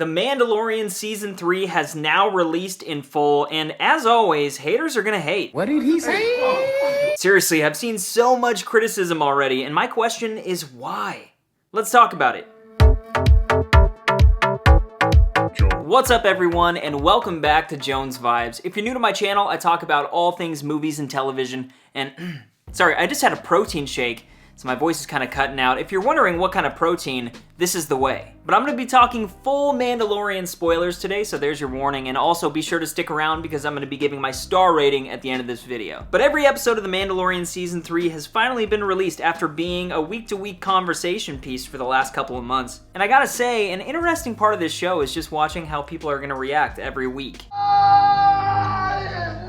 The Mandalorian Season 3 has now released in full, and as always, haters are gonna hate. What did he say? Seriously, I've seen so much criticism already, and my question is why? Let's talk about it. What's up everyone, and welcome back to Jones Vibes. If you're new to my channel, I talk about all things movies and television, and sorry, I just had a protein shake, so my voice is kind of cutting out. If you're wondering what kind of protein, this is the way. But I'm going to be talking full Mandalorian spoilers today, so there's your warning, and also be sure to stick around because I'm going to be giving my star rating at the end of this video. But every episode of The Mandalorian Season 3 has finally been released after being a week-to-week conversation piece for the last couple of months. And I gotta say, an interesting part of this show is just watching how people are going to react every week.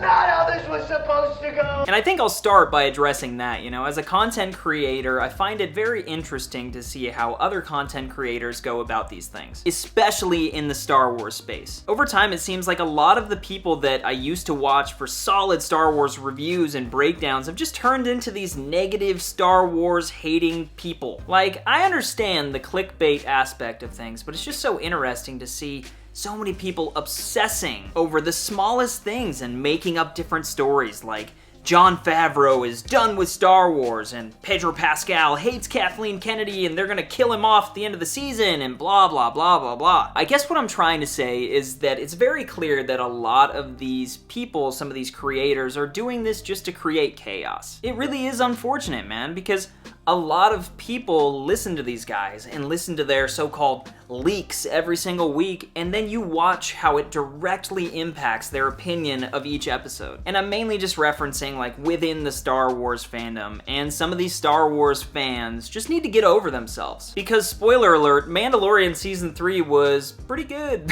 Not how this was supposed to go. And I think I'll start by addressing that. As a content creator, I find it very interesting to see how other content creators go about these things, especially in the Star Wars space. Over time, it seems like a lot of the people that I used to watch for solid Star Wars reviews and breakdowns have just turned into these negative Star Wars hating people. Like, I understand the clickbait aspect of things, but it's just so interesting to see so many people obsessing over the smallest things and making up different stories like Jon Favreau is done with Star Wars and Pedro Pascal hates Kathleen Kennedy and they're gonna kill him off at the end of the season and blah blah blah blah blah. I guess what I'm trying to say is that it's very clear that a lot of these people, some of these creators, are doing this just to create chaos. It really is unfortunate, man, because a lot of people listen to these guys and listen to their so-called leaks every single week, and then you watch how it directly impacts their opinion of each episode. And I'm mainly just referencing like within the Star Wars fandom, and some of these Star Wars fans just need to get over themselves. Because, spoiler alert, Mandalorian Season 3 was pretty good.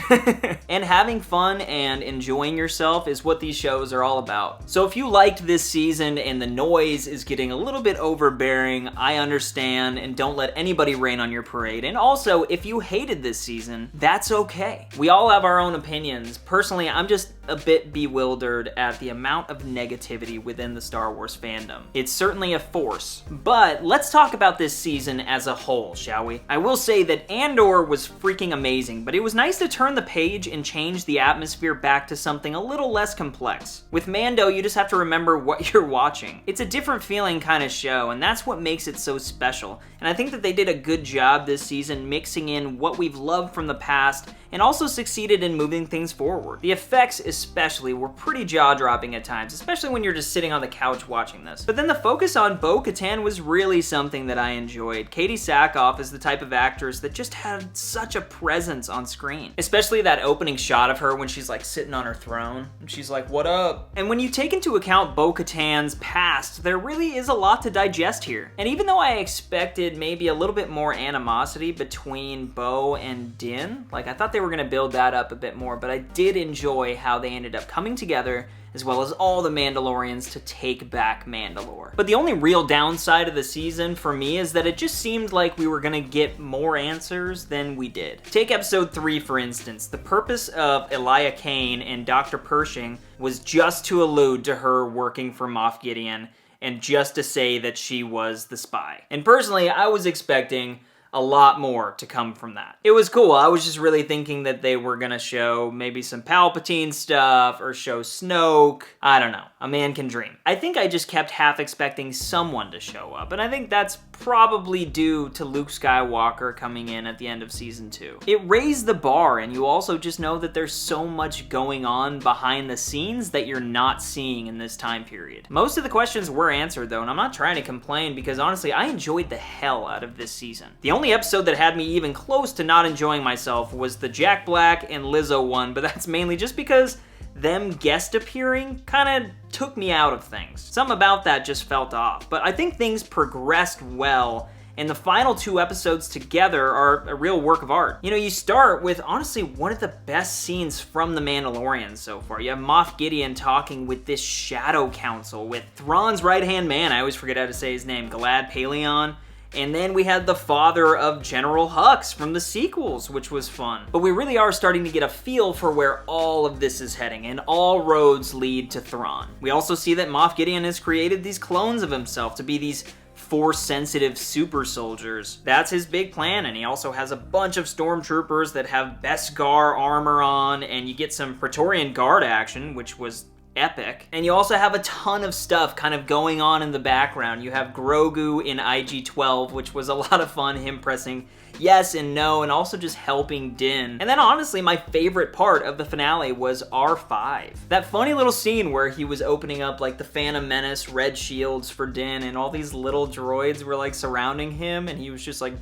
And having fun and enjoying yourself is what these shows are all about. So if you liked this season and the noise is getting a little bit overbearing, I understand, and don't let anybody rain on your parade. And also, if you hated this season, that's okay. We all have our own opinions. Personally, I'm just a bit bewildered at the amount of negativity within the Star Wars fandom. It's certainly a force. But let's talk about this season as a whole, shall we? I will say that Andor was freaking amazing, but it was nice to turn the page and change the atmosphere back to something a little less complex. With Mando, you just have to remember what you're watching. It's a different feeling kind of show, and that's what makes it so special. And I think that they did a good job this season mixing in what we've loved from the past and also succeeded in moving things forward. The effects especially were pretty jaw-dropping at times, especially when you're just sitting on the couch watching this. But then the focus on Bo-Katan was really something that I enjoyed. Katie Sackhoff is the type of actress that just had such a presence on screen. Especially that opening shot of her when she's like sitting on her throne, and she's like, "What up?" And when you take into account Bo-Katan's past, there really is a lot to digest here. And even though I expected maybe a little bit more animosity between Bo and Din, like I thought they were gonna build that up a bit more, but I did enjoy how they ended up coming together, as well as all the Mandalorians, to take back Mandalore. But the only real downside of the season for me is that it just seemed like we were gonna get more answers than we did. Take episode 3 for instance. The purpose of Elia Kane and Dr. Pershing was just to allude to her working for Moff Gideon and just to say that she was the spy. And personally, I was expecting a lot more to come from that. It was cool. I was just really thinking that they were gonna show maybe some Palpatine stuff or show Snoke. I don't know. A man can dream. I think I just kept half expecting someone to show up, and I think that's probably due to Luke Skywalker coming in at the end of season 2. It raised the bar, and you also just know that there's so much going on behind the scenes that you're not seeing in this time period. Most of the questions were answered though, and I'm not trying to complain because honestly, I enjoyed the hell out of this season. The only episode that had me even close to not enjoying myself was the Jack Black and Lizzo one, but that's mainly just because them guest appearing kind of took me out of things. Something about that just felt off, but I think things progressed well, and the final 2 episodes together are a real work of art. You start with honestly one of the best scenes from The Mandalorian so far. You have Moff Gideon talking with this Shadow Council with Thrawn's right-hand man, I always forget how to say his name, Galad Paleon. And then we had the father of General Hux from the sequels, which was fun. But we really are starting to get a feel for where all of this is heading, and all roads lead to Thrawn. We also see that Moff Gideon has created these clones of himself to be these Force-sensitive super soldiers. That's his big plan, and he also has a bunch of stormtroopers that have Beskar armor on, and you get some Praetorian Guard action, which was epic. And you also have a ton of stuff kind of going on in the background. You have Grogu in IG-12, which was a lot of fun, him pressing yes and no, and also just helping Din. And then honestly, my favorite part of the finale was R5. That funny little scene where he was opening up like the Phantom Menace red shields for Din, and all these little droids were like surrounding him, and he was just like,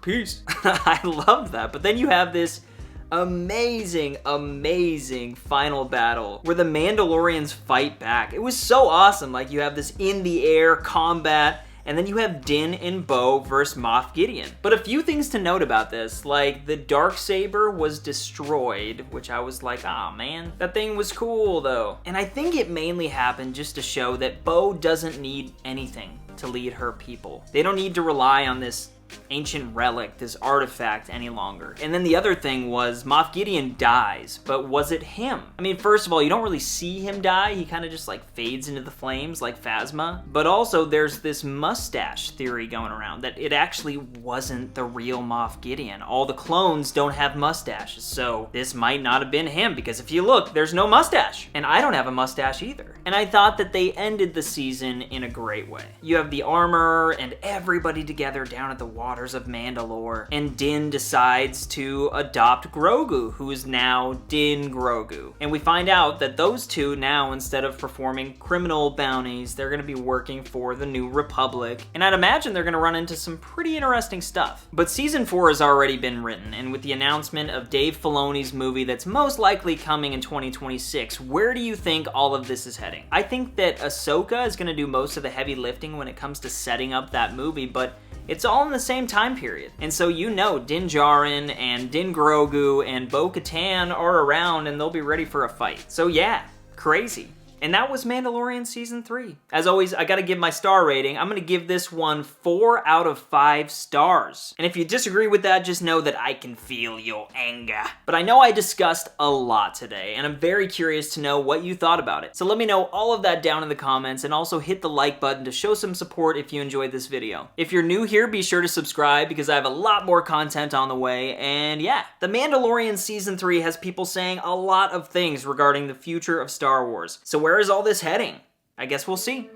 peace. I loved that. But then you have this amazing final battle where the Mandalorians fight back. It was so awesome. Like, you have this in the air combat, and then you have Din and Bo versus Moff Gideon. But a few things to note about this, like the Darksaber was destroyed, which I was like, oh man, that thing was cool though. And I think it mainly happened just to show that Bo doesn't need anything to lead her people. They don't need to rely on this ancient relic, this artifact any longer. And then the other thing was Moff Gideon dies, but was it him? I mean, first of all, you don't really see him die. He kind of just like fades into the flames like Phasma. But also there's this mustache theory going around that it actually wasn't the real Moff Gideon. All the clones don't have mustaches, so this might not have been him, because if you look, there's no mustache. And I don't have a mustache either. And I thought that they ended the season in a great way. You have the armor and everybody together down at the waters of Mandalore, and Din decides to adopt Grogu, who is now Din Grogu. And we find out that those two now, instead of performing criminal bounties, they're gonna be working for the New Republic, and I'd imagine they're gonna run into some pretty interesting stuff. But season 4 has already been written, and with the announcement of Dave Filoni's movie that's most likely coming in 2026, where do you think all of this is heading? I think that Ahsoka is gonna do most of the heavy lifting when it comes to setting up that movie, but it's all in the same time period. And so you know Din Djarin and Din Grogu and Bo-Katan are around, and they'll be ready for a fight. So yeah, crazy. And that was Mandalorian Season 3. As always, I gotta give my star rating. I'm gonna give this one 4 out of 5 stars. And if you disagree with that, just know that I can feel your anger. But I know I discussed a lot today, and I'm very curious to know what you thought about it. So let me know all of that down in the comments, and also hit the like button to show some support if you enjoyed this video. If you're new here, be sure to subscribe, because I have a lot more content on the way. And yeah, The Mandalorian Season 3 has people saying a lot of things regarding the future of Star Wars. So where is all this heading? I guess we'll see.